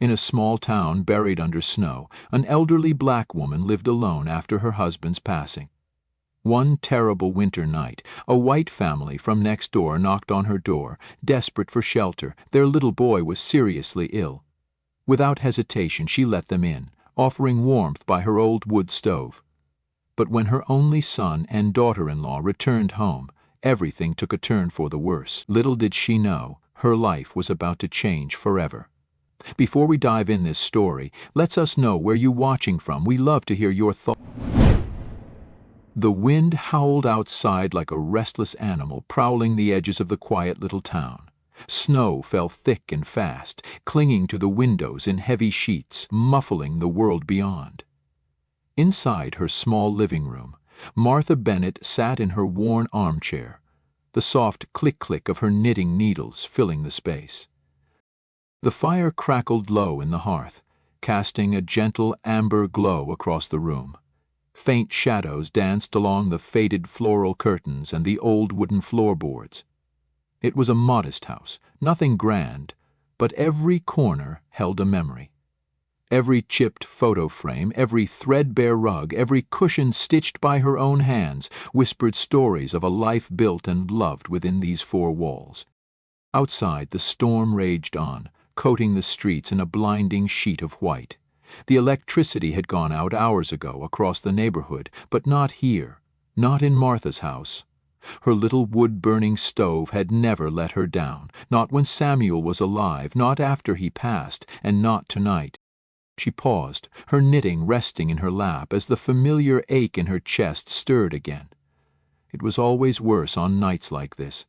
In a small town buried under snow, an elderly black woman lived alone after her husband's passing. One terrible winter night, a white family from next door knocked on her door, desperate for shelter. Their little boy was seriously ill. Without hesitation, she let them in, offering warmth by her old wood stove. But when her only son and daughter-in-law returned home, everything took a turn for the worse. Little did she know, her life was about to change forever. Before we dive in this story, let us know where you're watching from. We love to hear your thoughts. The wind howled outside like a restless animal prowling the edges of the quiet little town. Snow fell thick and fast, clinging to the windows in heavy sheets, muffling the world beyond. Inside her small living room, Martha Bennett sat in her worn armchair, the soft click-click of her knitting needles filling the space. The fire crackled low in the hearth, casting a gentle amber glow across the room. Faint shadows danced along the faded floral curtains and the old wooden floorboards. It was a modest house, nothing grand, but every corner held a memory. Every chipped photo frame, every threadbare rug, every cushion stitched by her own hands whispered stories of a life built and loved within these four walls. Outside, the storm raged on, coating the streets in a blinding sheet of white. The electricity had gone out hours ago across the neighborhood, but not here, not in Martha's house. Her little wood-burning stove had never let her down, not when Samuel was alive, not after he passed, and not tonight. She paused, her knitting resting in her lap as the familiar ache in her chest stirred again. It was always worse on nights like this,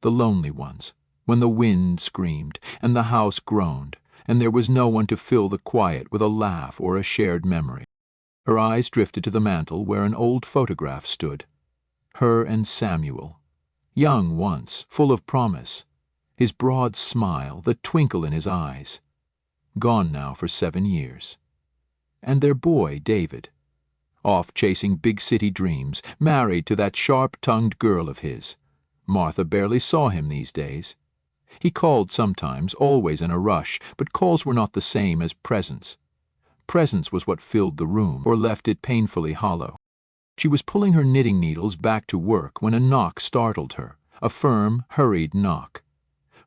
the lonely ones, when the wind screamed and the house groaned, and there was no one to fill the quiet with a laugh or a shared memory. Her eyes drifted to the mantel where an old photograph stood. Her and Samuel, young once, full of promise, his broad smile, the twinkle in his eyes. Gone now for 7 years. And their boy, David, off chasing big city dreams, married to that sharp-tongued girl of his. Martha barely saw him these days. He called sometimes, always in a rush, but calls were not the same as presence. Presence was what filled the room, or left it painfully hollow. She was pulling her knitting needles back to work when a knock startled her, a firm, hurried knock.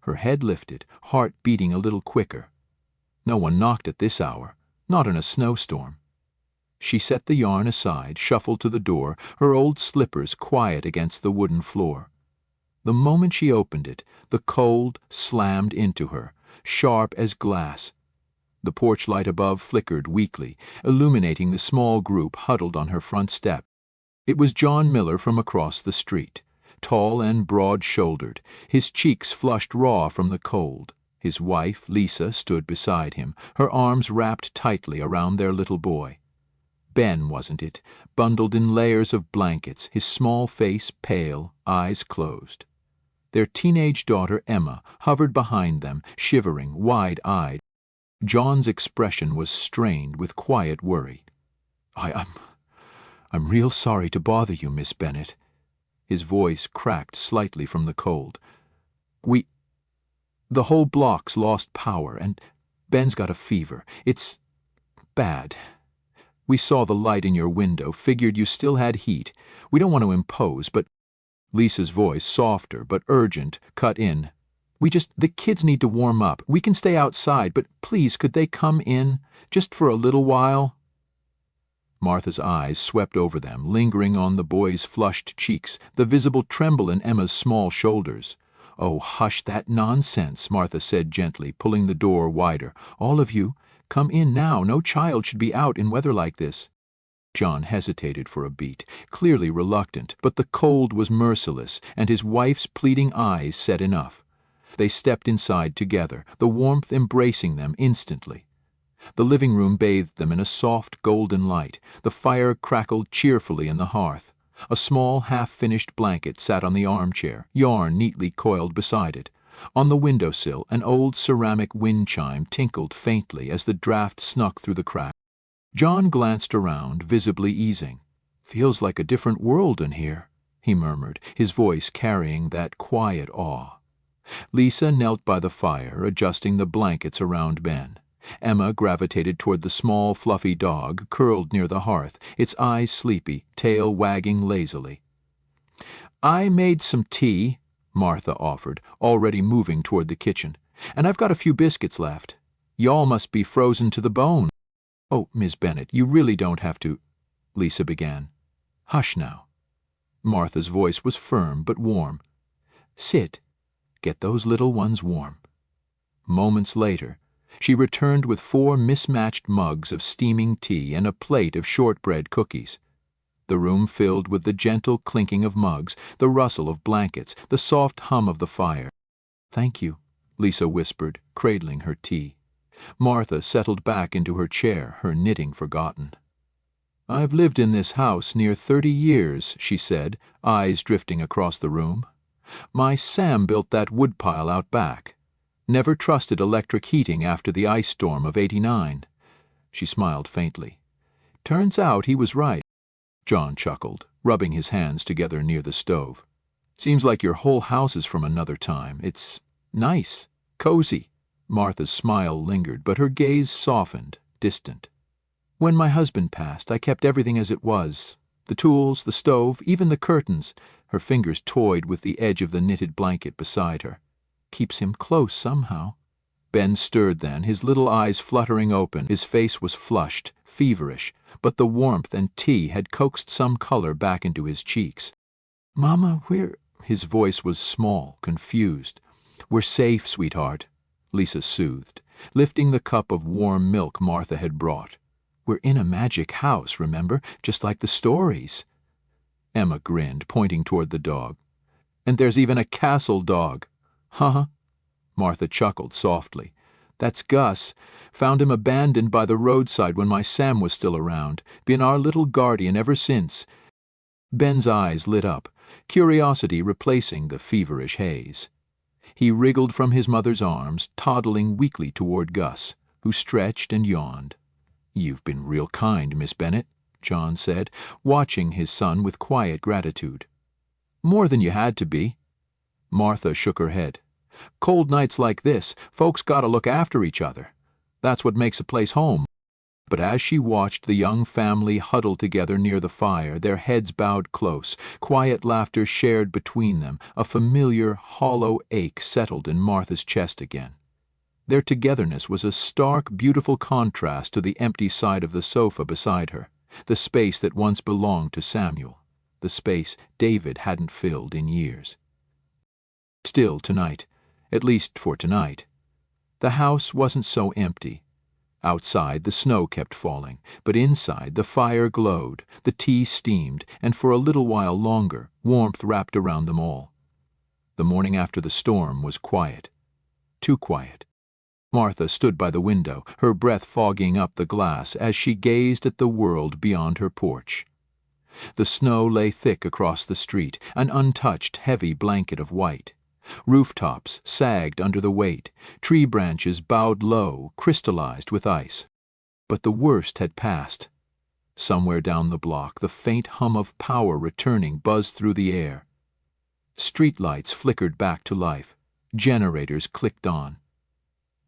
Her head lifted, heart beating a little quicker. No one knocked at this hour, not in a snowstorm. She set the yarn aside, shuffled to the door, her old slippers quiet against the wooden floor. The moment she opened it, the cold slammed into her, sharp as glass. The porch light above flickered weakly, illuminating the small group huddled on her front step. It was John Miller from across the street, tall and broad-shouldered, his cheeks flushed raw from the cold. His wife, Lisa, stood beside him, her arms wrapped tightly around their little boy. Ben, wasn't it, bundled in layers of blankets, his small face pale, eyes closed. Their teenage daughter, Emma, hovered behind them, shivering, wide-eyed. John's expression was strained with quiet worry. I'm real sorry to bother you, Miss Bennett. His voice cracked slightly from the cold. The whole block's lost power, and Ben's got a fever. It's bad. We saw the light in your window, figured you still had heat. We don't want to impose, but Lisa's voice, softer but urgent, cut in. The kids need to warm up. We can stay outside, but please, could they come in, just for a little while? Martha's eyes swept over them, lingering on the boy's flushed cheeks, the visible tremble in Emma's small shoulders. "Oh, hush that nonsense," Martha said gently, pulling the door wider. "All of you, come in now. No child should be out in weather like this." John hesitated for a beat, clearly reluctant, but the cold was merciless, and his wife's pleading eyes said enough. They stepped inside together, the warmth embracing them instantly. The living room bathed them in a soft golden light. The fire crackled cheerfully in the hearth. A small, half-finished blanket sat on the armchair, yarn neatly coiled beside it. On the windowsill, an old ceramic wind chime tinkled faintly as the draft snuck through the crack. John glanced around, visibly easing. "Feels like a different world in here," he murmured, his voice carrying that quiet awe. Lisa knelt by the fire, adjusting the blankets around Ben. Emma gravitated toward the small, fluffy dog curled near the hearth, its eyes sleepy, tail wagging lazily. "I made some tea," Martha offered, already moving toward the kitchen, "and I've got a few biscuits left. Y'all must be frozen to the bone." "Oh, Miss Bennet, you really don't have to—" Lisa began. "Hush now." Martha's voice was firm but warm. "Sit. Get those little ones warm." Moments later, she returned with 4 mismatched mugs of steaming tea and a plate of shortbread cookies. The room filled with the gentle clinking of mugs, the rustle of blankets, the soft hum of the fire. "Thank you," Lisa whispered, cradling her tea. Martha settled back into her chair, her knitting forgotten. "I've lived in this house near 30 years, she said, eyes drifting across the room. "My Sam built that woodpile out back. Never trusted electric heating after the ice storm of '89. She smiled faintly. "Turns out he was right." John chuckled, rubbing his hands together near the stove. "Seems like your whole house is from another time. It's nice, cozy." Martha's smile lingered, but her gaze softened, distant. "When my husband passed, I kept everything as it was. The tools, the stove, even the curtains." Her fingers toyed with the edge of the knitted blanket beside her. "Keeps him close somehow." Ben stirred then, his little eyes fluttering open. His face was flushed, feverish, but the warmth and tea had coaxed some color back into his cheeks. "Mama, we're—" His voice was small, confused. "We're safe, sweetheart," Lisa soothed, lifting the cup of warm milk Martha had brought. "We're in a magic house, remember, just like the stories." Emma grinned, pointing toward the dog. "And there's even a castle dog." "Huh?" Martha chuckled softly. "That's Gus. Found him abandoned by the roadside when my Sam was still around. Been our little guardian ever since." Ben's eyes lit up, curiosity replacing the feverish haze. He wriggled from his mother's arms, toddling weakly toward Gus, who stretched and yawned. "You've been real kind, Miss Bennet," John said, watching his son with quiet gratitude. "More than you had to be." Martha shook her head. "Cold nights like this, folks gotta look after each other. That's what makes a place home." But as she watched the young family huddle together near the fire, their heads bowed close, quiet laughter shared between them, a familiar, hollow ache settled in Martha's chest again. Their togetherness was a stark, beautiful contrast to the empty side of the sofa beside her, the space that once belonged to Samuel, the space David hadn't filled in years. Still tonight, at least for tonight, the house wasn't so empty. Outside the snow kept falling, but inside the fire glowed, the tea steamed, and for a little while longer warmth wrapped around them all. The morning after the storm was quiet. Too quiet. Martha stood by the window, her breath fogging up the glass as she gazed at the world beyond her porch. The snow lay thick across the street, an untouched, heavy blanket of white. Rooftops sagged under the weight, tree branches bowed low, crystallized with ice. But the worst had passed. Somewhere down the block, the faint hum of power returning buzzed through the air. Streetlights flickered back to life. Generators clicked on.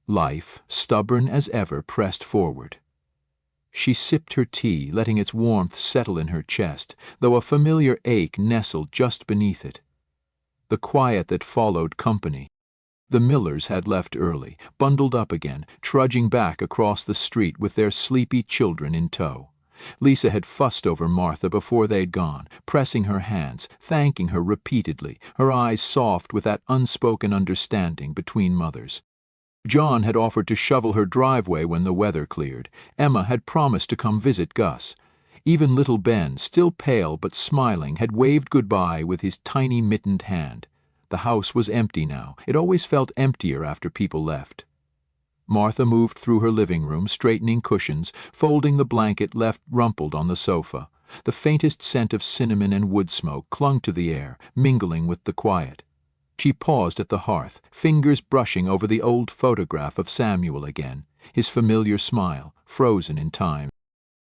Life, stubborn as ever, pressed forward. She sipped her tea, letting its warmth settle in her chest, though a familiar ache nestled just beneath it. The quiet that followed company. The Millers had left early, bundled up again, trudging back across the street with their sleepy children in tow. Lisa had fussed over Martha before they'd gone, pressing her hands, thanking her repeatedly, her eyes soft with that unspoken understanding between mothers. John had offered to shovel her driveway when the weather cleared. Emma had promised to come visit Gus. Even little Ben, still pale but smiling, had waved goodbye with his tiny mittened hand. The house was empty now. It always felt emptier after people left. Martha moved through her living room, straightening cushions, folding the blanket left rumpled on the sofa. The faintest scent of cinnamon and wood smoke clung to the air, mingling with the quiet. She paused at the hearth, fingers brushing over the old photograph of Samuel again, his familiar smile, frozen in time.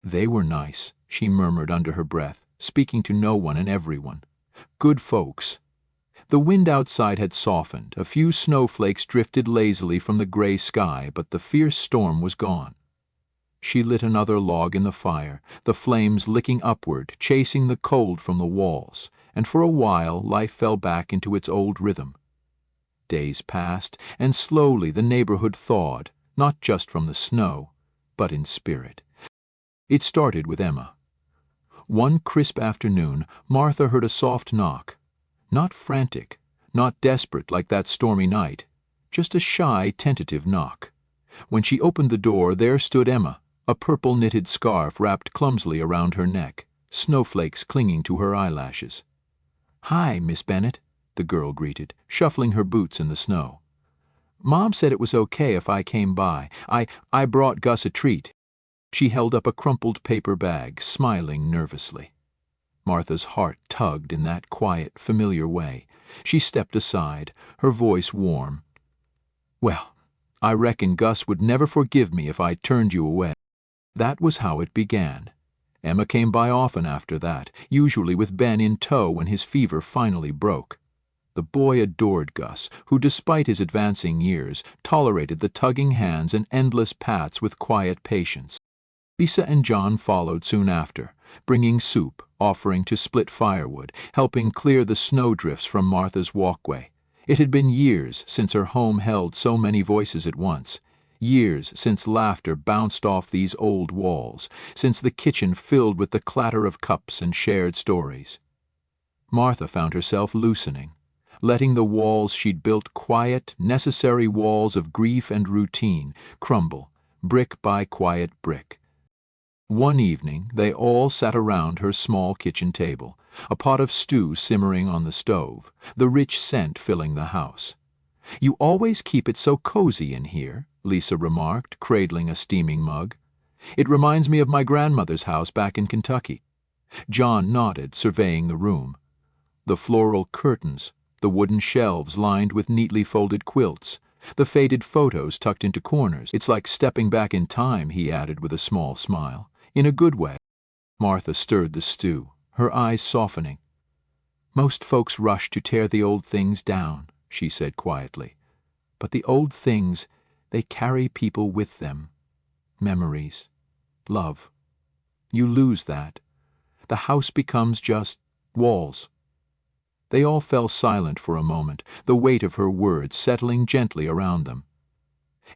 "They were nice," she murmured under her breath, speaking to no one and everyone. "Good folks." The wind outside had softened, a few snowflakes drifted lazily from the gray sky, but the fierce storm was gone. She lit another log in the fire, the flames licking upward, chasing the cold from the walls, and for a while life fell back into its old rhythm. Days passed, and slowly the neighborhood thawed, not just from the snow, but in spirit. It started with Emma. One crisp afternoon, Martha heard a soft knock. Not frantic, not desperate like that stormy night, just a shy, tentative knock. When she opened the door, there stood Emma, a purple knitted scarf wrapped clumsily around her neck, snowflakes clinging to her eyelashes. "Hi, Miss Bennet," the girl greeted, shuffling her boots in the snow. "Mom said it was okay if I came by. I brought Gus a treat." She held up a crumpled paper bag, smiling nervously. Martha's heart tugged in that quiet, familiar way. She stepped aside, her voice warm. "Well, I reckon Gus would never forgive me if I turned you away." That was how it began. Emma came by often after that, usually with Ben in tow when his fever finally broke. The boy adored Gus, who, despite his advancing years, tolerated the tugging hands and endless pats with quiet patience. Lisa and John followed soon after, bringing soup, offering to split firewood, helping clear the snowdrifts from Martha's walkway. It had been years since her home held so many voices at once, years since laughter bounced off these old walls, since the kitchen filled with the clatter of cups and shared stories. Martha found herself loosening, letting the walls she'd built, quiet, necessary walls of grief and routine, crumble, brick by quiet brick. One evening they all sat around her small kitchen table, a pot of stew simmering on the stove, the rich scent filling the house. "You always keep it so cozy in here," Lisa remarked, cradling a steaming mug. "It reminds me of my grandmother's house back in Kentucky." John nodded, surveying the room. The floral curtains, the wooden shelves lined with neatly folded quilts, the faded photos tucked into corners. "It's like stepping back in time," he added with a small smile. "In a good way." Martha stirred the stew, her eyes softening. "Most folks rush to tear the old things down," she said quietly. "But the old things, they carry people with them. Memories, love. You lose that. The house becomes just walls." They all fell silent for a moment, the weight of her words settling gently around them.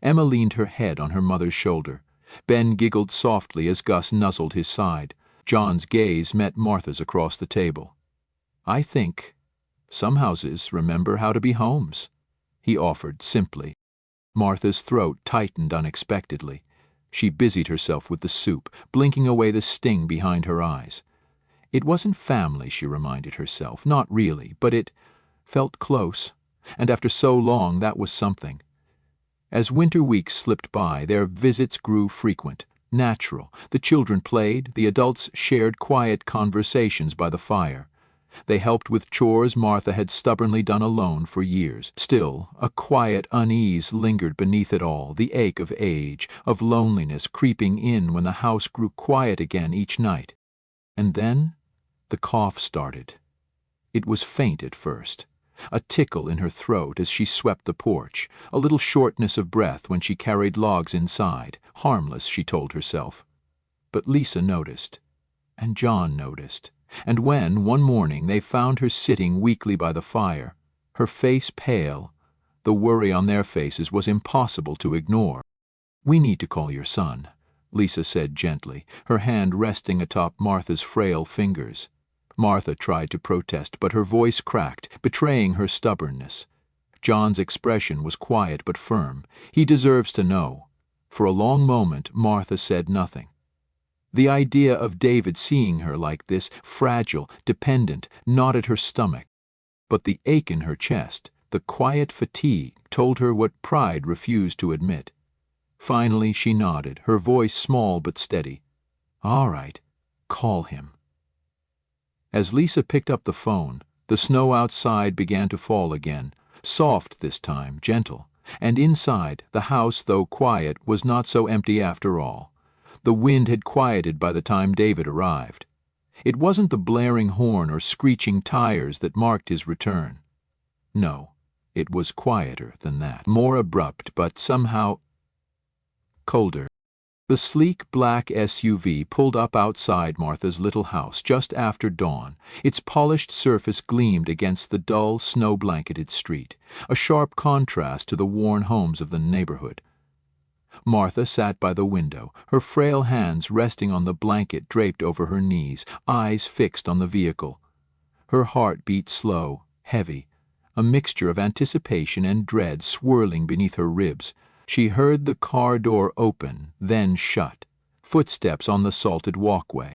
Emma leaned her head on her mother's shoulder. Ben giggled softly as Gus nuzzled his side. John's gaze met Martha's across the table. "I think some houses remember how to be homes," he offered simply. Martha's throat tightened unexpectedly. She busied herself with the soup, blinking away the sting behind her eyes. It wasn't family, she reminded herself, not really, but it felt close, and after so long that was something. As winter weeks slipped by, their visits grew frequent, natural. The children played, the adults shared quiet conversations by the fire. They helped with chores Martha had stubbornly done alone for years. Still, a quiet unease lingered beneath it all, the ache of age, of loneliness creeping in when the house grew quiet again each night. And then the cough started. It was faint at first, a tickle in her throat as she swept the porch, a little shortness of breath when she carried logs inside, harmless, she told herself. But Lisa noticed, and John noticed, and when, one morning, they found her sitting weakly by the fire, her face pale, the worry on their faces was impossible to ignore. "We need to call your son," Lisa said gently, her hand resting atop Martha's frail fingers. Martha tried to protest, but her voice cracked, betraying her stubbornness. John's expression was quiet but firm. "He deserves to know." For a long moment, Martha said nothing. The idea of David seeing her like this, fragile, dependent, gnawed at her stomach. But the ache in her chest, the quiet fatigue, told her what pride refused to admit. Finally she nodded, her voice small but steady. "All right, call him." As Lisa picked up the phone, the snow outside began to fall again, soft this time, gentle, and inside, the house, though quiet, was not so empty after all. The wind had quieted by the time David arrived. It wasn't the blaring horn or screeching tires that marked his return. No, it was quieter than that, more abrupt, but somehow colder. The sleek black SUV pulled up outside Martha's little house just after dawn. Its polished surface gleamed against the dull, snow-blanketed street, a sharp contrast to the worn homes of the neighborhood. Martha sat by the window, her frail hands resting on the blanket draped over her knees, eyes fixed on the vehicle. Her heart beat slow, heavy, a mixture of anticipation and dread swirling beneath her ribs. She heard the car door open, then shut, footsteps on the salted walkway.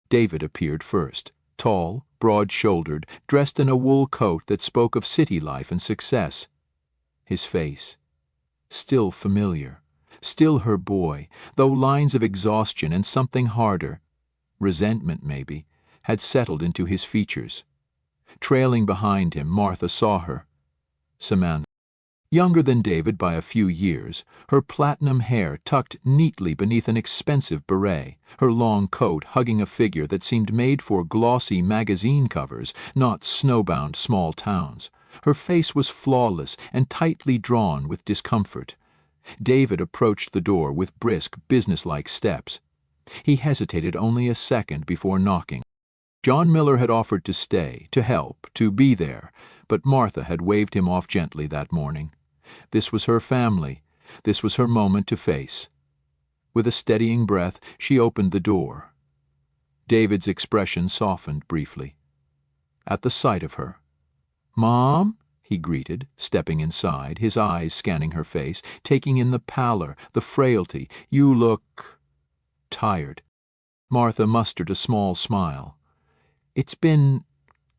David appeared first, tall, broad-shouldered, dressed in a wool coat that spoke of city life and success. His face, still familiar, still her boy, though lines of exhaustion and something harder, resentment maybe, had settled into his features. Trailing behind him, Martha saw her. Samantha. Younger than David by a few years, her platinum hair tucked neatly beneath an expensive beret, her long coat hugging a figure that seemed made for glossy magazine covers, not snowbound small towns. Her face was flawless and tightly drawn with discomfort. David approached the door with brisk, businesslike steps. He hesitated only a second before knocking. John Miller had offered to stay, to help, to be there, but Martha had waved him off gently that morning. This was her family. This was her moment to face. With a steadying breath, she opened the door. David's expression softened briefly. At the sight of her, "Mom?" he greeted, stepping inside, his eyes scanning her face, taking in the pallor, the frailty. "You look tired." Martha mustered a small smile. "It's been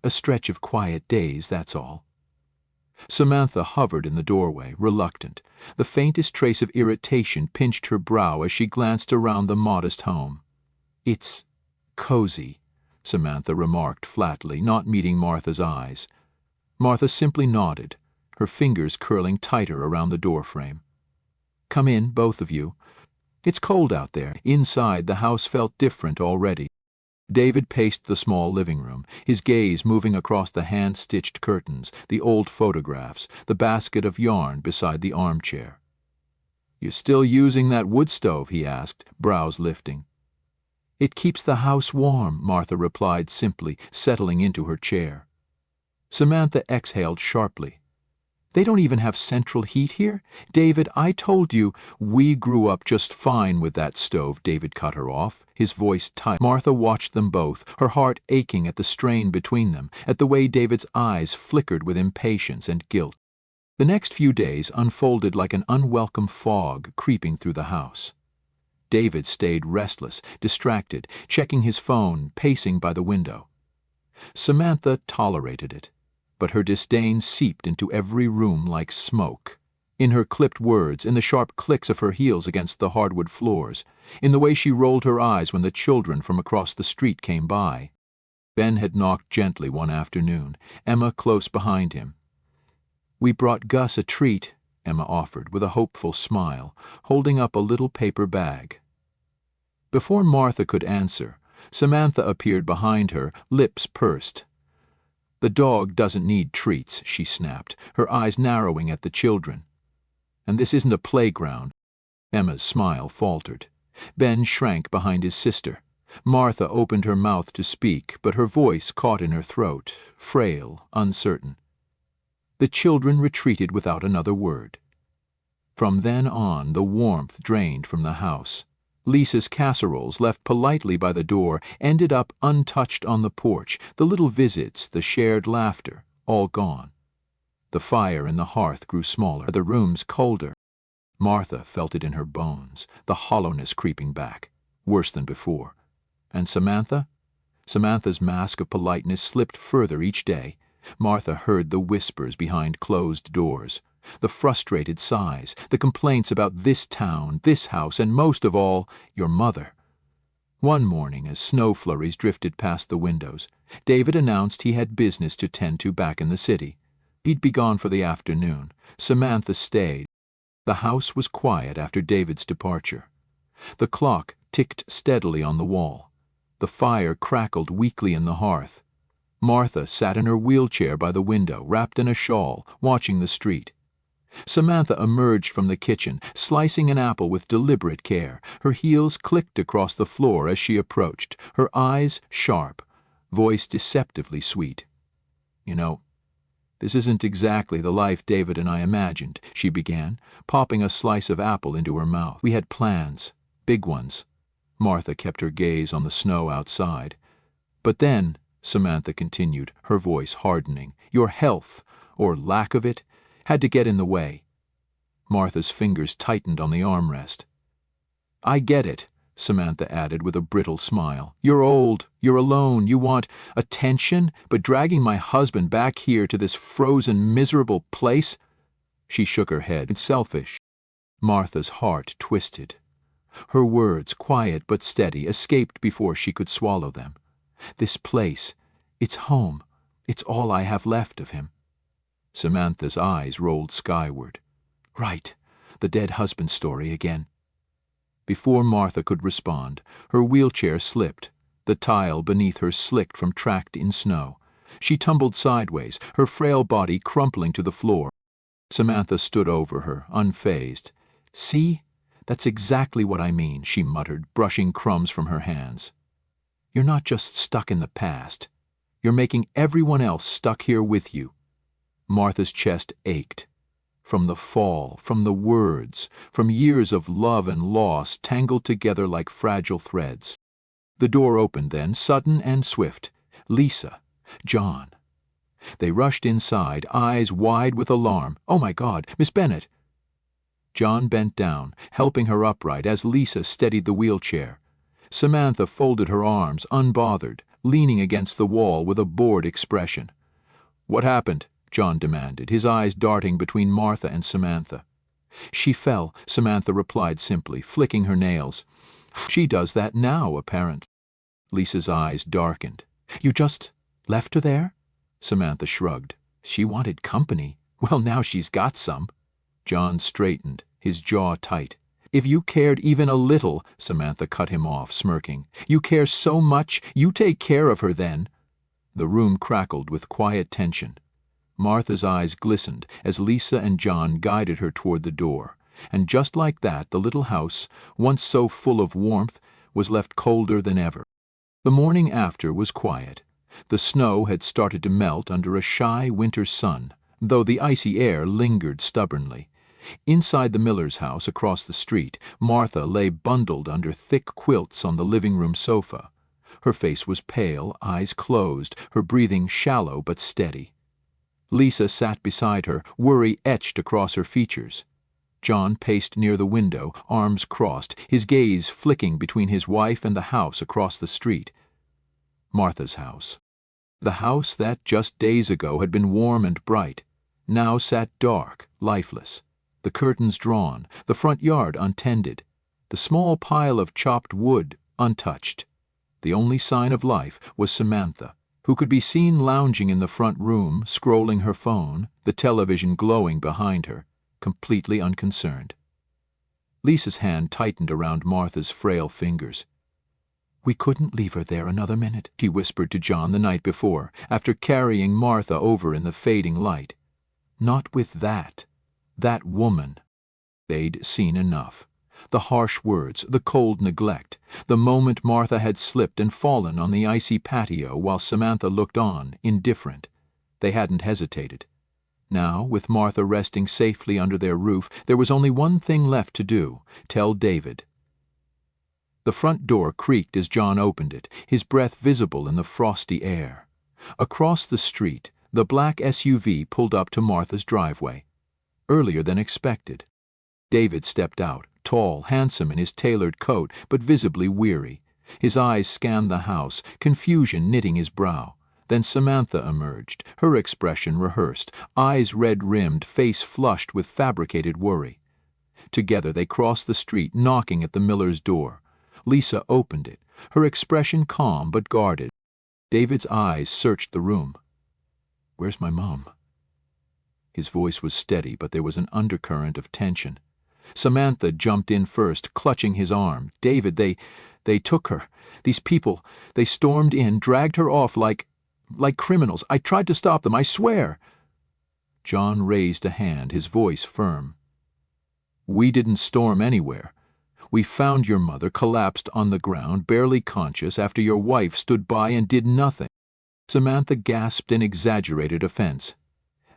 a stretch of quiet days, that's all." Samantha hovered in the doorway, reluctant. The faintest trace of irritation pinched her brow as she glanced around the modest home. "It's cozy," Samantha remarked flatly, not meeting Martha's eyes. Martha simply nodded, her fingers curling tighter around the doorframe. "Come in, both of you. It's cold out there." Inside, the house felt different already. David paced the small living room, his gaze moving across the hand-stitched curtains, the old photographs, the basket of yarn beside the armchair. "You still using that wood stove?" he asked, brows lifting. "It keeps the house warm," Martha replied simply, settling into her chair. Samantha exhaled sharply. "They don't even have central heat here? David, I told you—" "We grew up just fine with that stove," David cut her off, his voice tight. Martha watched them both, her heart aching at the strain between them, at the way David's eyes flickered with impatience and guilt. The next few days unfolded like an unwelcome fog creeping through the house. David stayed restless, distracted, checking his phone, pacing by the window. Samantha tolerated it, but her disdain seeped into every room like smoke. In her clipped words, in the sharp clicks of her heels against the hardwood floors, in the way she rolled her eyes when the children from across the street came by. Ben had knocked gently one afternoon, Emma close behind him. "We brought Gus a treat," Emma offered with a hopeful smile, holding up a little paper bag. Before Martha could answer, Samantha appeared behind her, lips pursed. "The dog doesn't need treats," she snapped, her eyes narrowing at the children. "And this isn't a playground." Emma's smile faltered. Ben shrank behind his sister. Martha opened her mouth to speak, but her voice caught in her throat, frail, uncertain. The children retreated without another word. From then on, the warmth drained from the house. Lisa's casseroles, left politely by the door, ended up untouched on the porch, the little visits, the shared laughter, all gone. The fire in the hearth grew smaller, the rooms colder. Martha felt it in her bones, the hollowness creeping back, worse than before. And Samantha? Samantha's mask of politeness slipped further each day. Martha heard the whispers behind closed doors, the frustrated sighs, the complaints about this town, this house, and most of all, your mother. One morning, as snow flurries drifted past the windows, David announced he had business to tend to back in the city. He'd be gone for the afternoon. Samantha stayed. The house was quiet after David's departure. The clock ticked steadily on the wall. The fire crackled weakly in the hearth. Martha sat in her wheelchair by the window, wrapped in a shawl, watching the street. Samantha emerged from the kitchen, slicing an apple with deliberate care. Her heels clicked across the floor as she approached, her eyes sharp, voice deceptively sweet. "You know, this isn't exactly the life David and I imagined," she began, popping a slice of apple into her mouth. "We had plans, big ones." Martha kept her gaze on the snow outside. "But then," Samantha continued, her voice hardening, "your health, or lack of it, had to get in the way." Martha's fingers tightened on the armrest. "I get it," Samantha added with a brittle smile. "You're old, you're alone, you want attention, but dragging my husband back here to this frozen, miserable place—" She shook her head. "It's selfish." Martha's heart twisted. Her words, quiet but steady, escaped before she could swallow them. "This place, it's home. It's all I have left of him." Samantha's eyes rolled skyward. "Right, the dead husband story again." Before Martha could respond, her wheelchair slipped. The tile beneath her slicked from tracked in snow. She tumbled sideways, her frail body crumpling to the floor. Samantha stood over her, unfazed. "See? That's exactly what I mean," she muttered, brushing crumbs from her hands. "You're not just stuck in the past. You're making everyone else stuck here with you." Martha's chest ached. From the fall, from the words, from years of love and loss tangled together like fragile threads. The door opened then, sudden and swift. Lisa, John. They rushed inside, eyes wide with alarm. "Oh my God, Miss Bennett!" John bent down, helping her upright as Lisa steadied the wheelchair. Samantha folded her arms, unbothered, leaning against the wall with a bored expression. "What happened?" John demanded, his eyes darting between Martha and Samantha. "She fell," Samantha replied simply, flicking her nails. "She does that now, apparently." Lisa's eyes darkened. "You just left her there?" Samantha shrugged. "She wanted company. Well, now she's got some." John straightened, his jaw tight. "If you cared even a little," Samantha cut him off, smirking. "You care so much, you take care of her then." The room crackled with quiet tension. Martha's eyes glistened as Lisa and John guided her toward the door, and just like that the little house, once so full of warmth, was left colder than ever. The morning after was quiet. The snow had started to melt under a shy winter sun, though the icy air lingered stubbornly. Inside the Miller's house across the street, Martha lay bundled under thick quilts on the living room sofa. Her face was pale, eyes closed, her breathing shallow but steady. Lisa sat beside her, worry etched across her features. John paced near the window, arms crossed, his gaze flicking between his wife and the house across the street. Martha's house. The house that just days ago had been warm and bright, now sat dark, lifeless. The curtains drawn, the front yard untended, the small pile of chopped wood untouched. The only sign of life was Samantha, who could be seen lounging in the front room, scrolling her phone, the television glowing behind her, completely unconcerned. Lisa's hand tightened around Martha's frail fingers. "We couldn't leave her there another minute," he whispered to John the night before, after carrying Martha over in the fading light. "Not with that woman." They'd seen enough. The harsh words, the cold neglect, the moment Martha had slipped and fallen on the icy patio while Samantha looked on, indifferent. They hadn't hesitated. Now, with Martha resting safely under their roof, there was only one thing left to do: tell David. The front door creaked as John opened it, his breath visible in the frosty air. Across the street, the black SUV pulled up to Martha's driveway. Earlier than expected. David stepped out, tall, handsome in his tailored coat, but visibly weary. His eyes scanned the house, confusion knitting his brow. Then Samantha emerged, her expression rehearsed, eyes red-rimmed, face flushed with fabricated worry. Together they crossed the street, knocking at the Miller's door. Lisa opened it, her expression calm but guarded. David's eyes searched the room. "Where's my mom?" His voice was steady, but there was an undercurrent of tension. Samantha jumped in first, clutching his arm. "David, they took her. These people, they stormed in, dragged her off like—" Like criminals. I tried to stop them, I swear." John raised a hand, his voice firm. "We didn't storm anywhere. We found your mother collapsed on the ground, barely conscious, after your wife stood by and did nothing." Samantha gasped in exaggerated offense.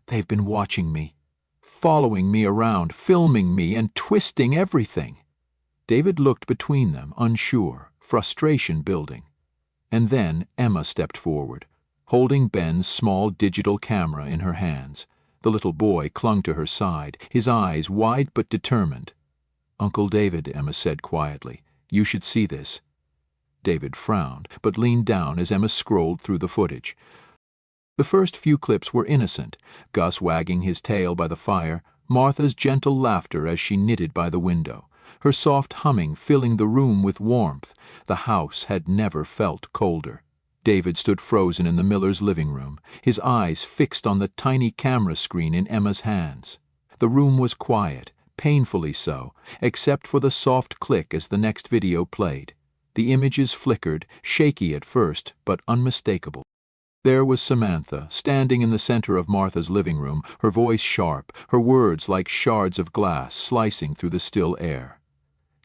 "They've been watching me, following me around, filming me and twisting everything." David looked between them, unsure, frustration building. And then Emma stepped forward, holding Ben's small digital camera in her hands. The little boy clung to her side, his eyes wide but determined. "Uncle David," Emma said quietly, "you should see this." David frowned, but leaned down as Emma scrolled through the footage. The first few clips were innocent: Gus wagging his tail by the fire, Martha's gentle laughter as she knitted by the window, her soft humming filling the room with warmth. The house had never felt colder. David stood frozen in the Millers' living room, his eyes fixed on the tiny camera screen in Emma's hands. The room was quiet, painfully so, except for the soft click as the next video played. The images flickered, shaky at first, but unmistakable. There was Samantha, standing in the center of Martha's living room, her voice sharp, her words like shards of glass slicing through the still air.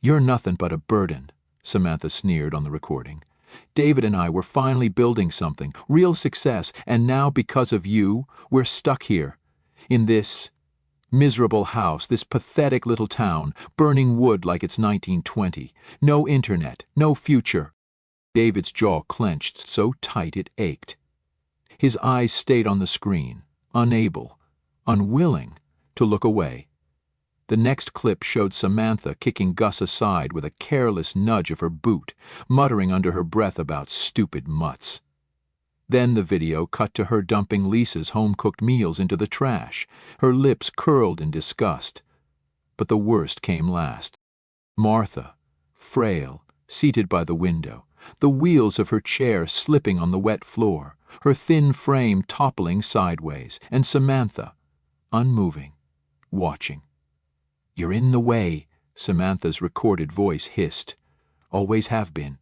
"You're nothing but a burden," Samantha sneered on the recording. "David and I were finally building something, real success, and now because of you, we're stuck here, in this miserable house, this pathetic little town, burning wood like it's 1920. No internet, no future." David's jaw clenched so tight it ached. His eyes stayed on the screen, unable, unwilling, to look away. The next clip showed Samantha kicking Gus aside with a careless nudge of her boot, muttering under her breath about stupid mutts. Then the video cut to her dumping Lisa's home-cooked meals into the trash, her lips curled in disgust. But the worst came last. Martha, frail, seated by the window, the wheels of her chair slipping on the wet floor, her thin frame toppling sideways, and Samantha, unmoving, watching. "You're in the way," Samantha's recorded voice hissed. "Always have been."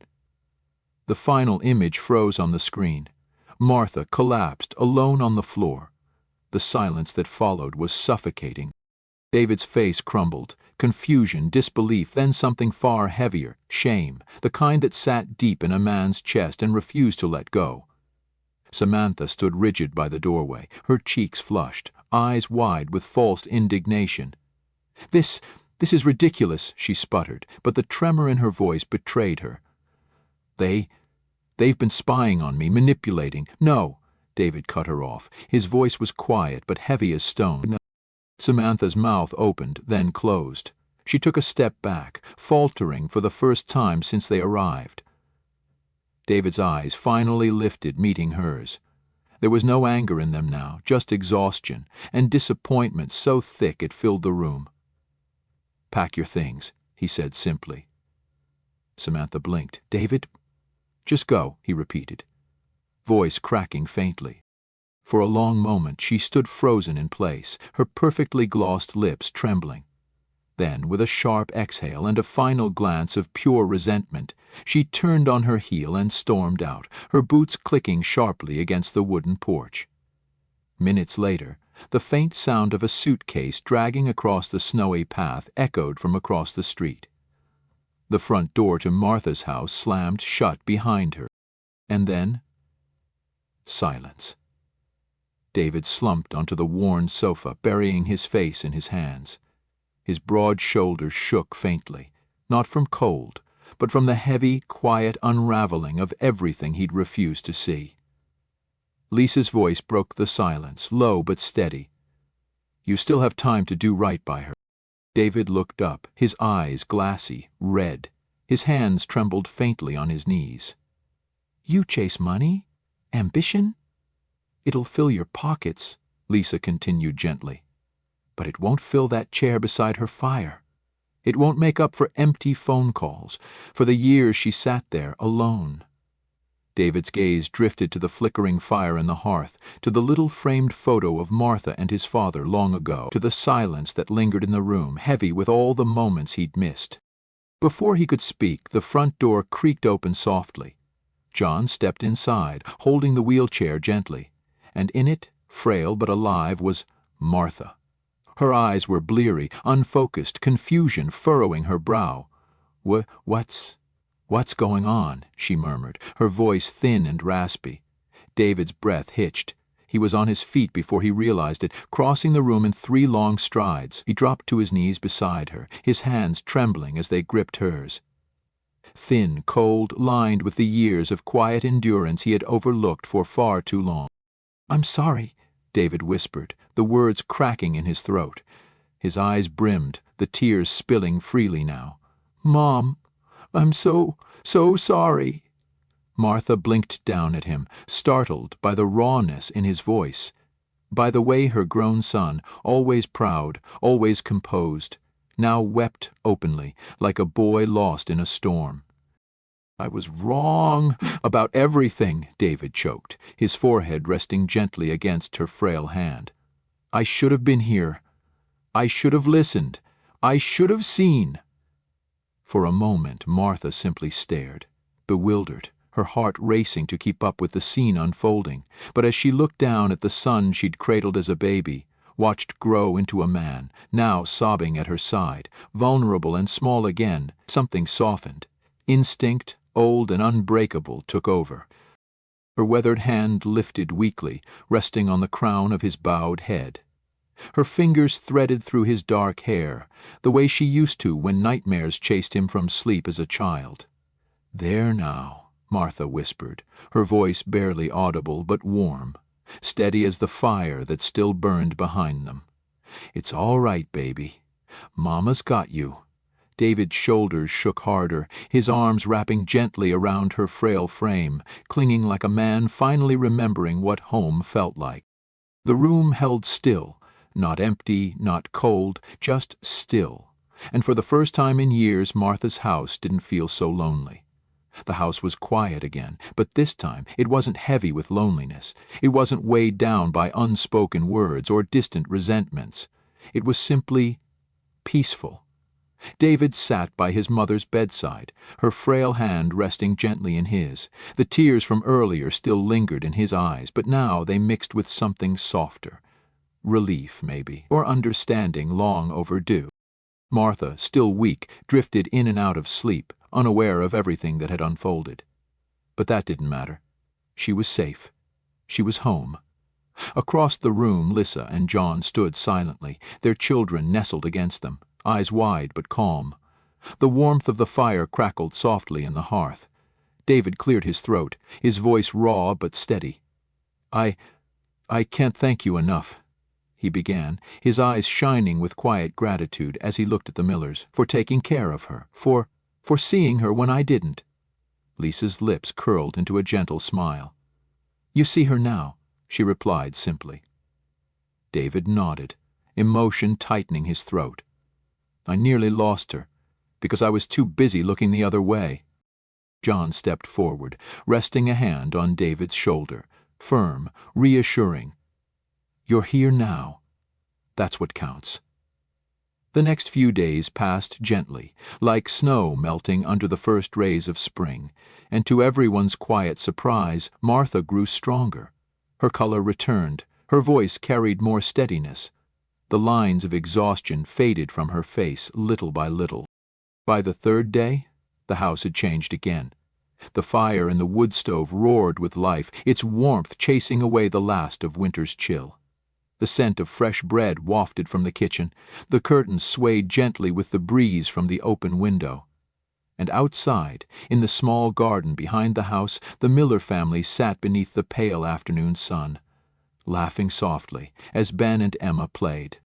The final image froze on the screen. Martha collapsed, alone on the floor. The silence that followed was suffocating. David's face crumbled, confusion, disbelief, then something far heavier, shame, the kind that sat deep in a man's chest and refused to let go. Samantha stood rigid by the doorway, her cheeks flushed, eyes wide with false indignation. This is ridiculous," she sputtered, but the tremor in her voice betrayed her. They've been spying on me, manipulating." "No," David cut her off. His voice was quiet but heavy as stone. Samantha's mouth opened, then closed. She took a step back, faltering for the first time since they arrived. David's eyes finally lifted, meeting hers. There was no anger in them now, just exhaustion, and disappointment so thick it filled the room. "Pack your things," he said simply. Samantha blinked. "David?" "Just go," he repeated, voice cracking faintly. For a long moment she stood frozen in place, her perfectly glossed lips trembling. Then, with a sharp exhale and a final glance of pure resentment, she turned on her heel and stormed out, her boots clicking sharply against the wooden porch. Minutes later, the faint sound of a suitcase dragging across the snowy path echoed from across the street. The front door to Martha's house slammed shut behind her. And then, silence. David slumped onto the worn sofa, burying his face in his hands. His broad shoulders shook faintly, not from cold, but from the heavy, quiet unraveling of everything he'd refused to see. Lisa's voice broke the silence, low but steady. "You still have time to do right by her." David looked up, his eyes glassy, red. His hands trembled faintly on his knees. "You chase money? Ambition? It'll fill your pockets," Lisa continued gently. "But it won't fill that chair beside her fire. It won't make up for empty phone calls, for the years she sat there alone." David's gaze drifted to the flickering fire in the hearth, to the little framed photo of Martha and his father long ago, to the silence that lingered in the room, heavy with all the moments he'd missed. Before he could speak, the front door creaked open softly. John stepped inside, holding the wheelchair gently, and in it, frail but alive, was Martha. Her eyes were bleary, unfocused, confusion furrowing her brow. What's going on?" she murmured, her voice thin and raspy. David's breath hitched. He was on his feet before he realized it, crossing the room in 3 long strides. He dropped to his knees beside her, his hands trembling as they gripped hers. Thin, cold, lined with the years of quiet endurance he had overlooked for far too long. "I'm sorry," David whispered, the words cracking in his throat. His eyes brimmed, the tears spilling freely now. "Mom, I'm so sorry." Martha blinked down at him, startled by the rawness in his voice, by the way her grown son, always proud, always composed, now wept openly, like a boy lost in a storm. "I was wrong about everything," David choked, his forehead resting gently against her frail hand. "I should have been here. I should have listened. I should have seen." For a moment Martha simply stared, bewildered, her heart racing to keep up with the scene unfolding. But as she looked down at the son she'd cradled as a baby, watched grow into a man, now sobbing at her side, vulnerable and small again, something softened. Instinct, old and unbreakable, took over. Her weathered hand lifted weakly, resting on the crown of his bowed head. Her fingers threaded through his dark hair, the way she used to when nightmares chased him from sleep as a child. "There now," Martha whispered, her voice barely audible but warm, steady as the fire that still burned behind them. "It's all right, baby. Mama's got you." David's shoulders shook harder, his arms wrapping gently around her frail frame, clinging like a man finally remembering what home felt like. The room held still, not empty, not cold, just still. And for the first time in years Martha's house didn't feel so lonely. The house was quiet again, but this time it wasn't heavy with loneliness. It wasn't weighed down by unspoken words or distant resentments. It was simply peaceful. David sat by his mother's bedside, her frail hand resting gently in his. The tears from earlier still lingered in his eyes, but now they mixed with something softer. Relief, maybe, or understanding long overdue. Martha, still weak, drifted in and out of sleep, unaware of everything that had unfolded. But that didn't matter. She was safe. She was home. Across the room, Lissa and John stood silently, their children nestled against them, eyes wide but calm. The warmth of the fire crackled softly in the hearth. David cleared his throat, his voice raw but steady. I can't thank you enough," he began, his eyes shining with quiet gratitude as he looked at the Millers, "for taking care of her, for seeing her when I didn't." Lisa's lips curled into a gentle smile. "You see her now," she replied simply. David nodded, emotion tightening his throat. "I nearly lost her, because I was too busy looking the other way." John stepped forward, resting a hand on David's shoulder, firm, reassuring. "You're here now. That's what counts." The next few days passed gently, like snow melting under the first rays of spring, and to everyone's quiet surprise, Martha grew stronger. Her color returned, her voice carried more steadiness. The lines of exhaustion faded from her face little by little. By the 3rd day, the house had changed again. The fire in the wood stove roared with life, its warmth chasing away the last of winter's chill. The scent of fresh bread wafted from the kitchen, the curtains swayed gently with the breeze from the open window. And outside, in the small garden behind the house, the Miller family sat beneath the pale afternoon sun, laughing softly as Ben and Emma played.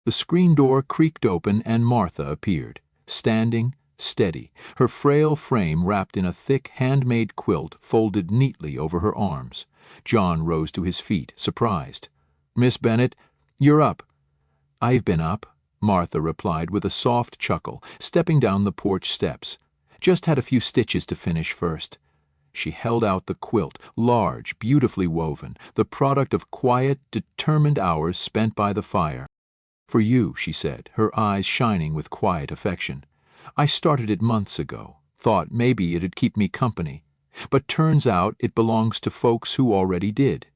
The screen door creaked open and Martha appeared, standing, steady, her frail frame wrapped in a thick handmade quilt folded neatly over her arms. John rose to his feet, surprised. "Miss Bennet, you're up." "I've been up," Martha replied with a soft chuckle, stepping down the porch steps. "Just had a few stitches to finish first." She held out the quilt, large, beautifully woven, the product of quiet, determined hours spent by the fire. "For you," she said, her eyes shining with quiet affection. "I started it months ago, thought maybe it'd keep me company. but turns out it belongs to folks who already did.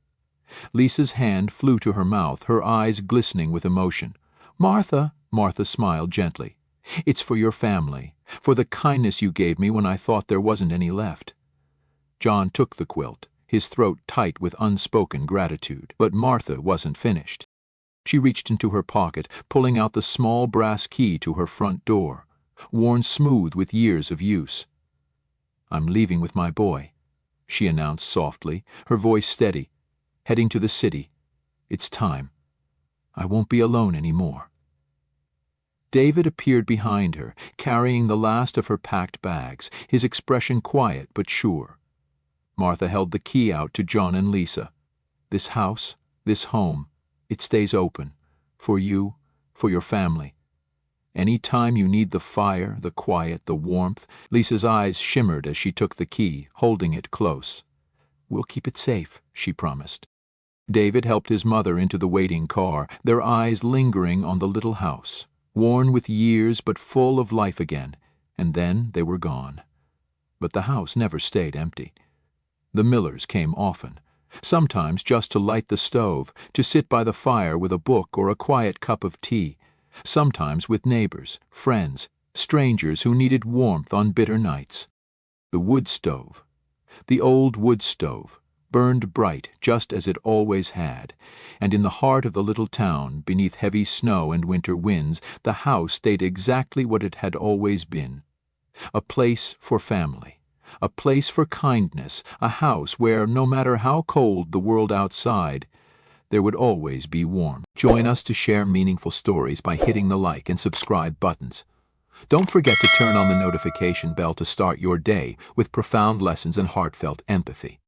Lisa's hand flew to her mouth, her eyes glistening with emotion. "Martha," Martha smiled gently, "it's for your family, for the kindness you gave me when I thought there wasn't any left." John took the quilt, his throat tight with unspoken gratitude, but Martha wasn't finished. She reached into her pocket, pulling out the small brass key to her front door, worn smooth with years of use. "I'm leaving with my boy," she announced softly, her voice steady. "Heading to the city. It's time. I won't be alone anymore." David appeared behind her, carrying the last of her packed bags, his expression quiet but sure. Martha held the key out to John and Lisa. "This house, this home, it stays open. For you, for your family. Any time you need the fire, the quiet, the warmth." Lisa's eyes shimmered as she took the key, holding it close. "We'll keep it safe," she promised. David helped his mother into the waiting car, their eyes lingering on the little house, worn with years but full of life again, and then they were gone. But the house never stayed empty. The Millers came often, sometimes just to light the stove, to sit by the fire with a book or a quiet cup of tea, sometimes with neighbors, friends, strangers who needed warmth on bitter nights. The wood stove, the old wood stove, burned bright just as it always had, and in the heart of the little town, beneath heavy snow and winter winds, the house stayed exactly what it had always been. A place for family, a place for kindness, a house where, no matter how cold the world outside, there would always be warmth. Join us to share meaningful stories by hitting the like and subscribe buttons. Don't forget to turn on the notification bell to start your day with profound lessons and heartfelt empathy.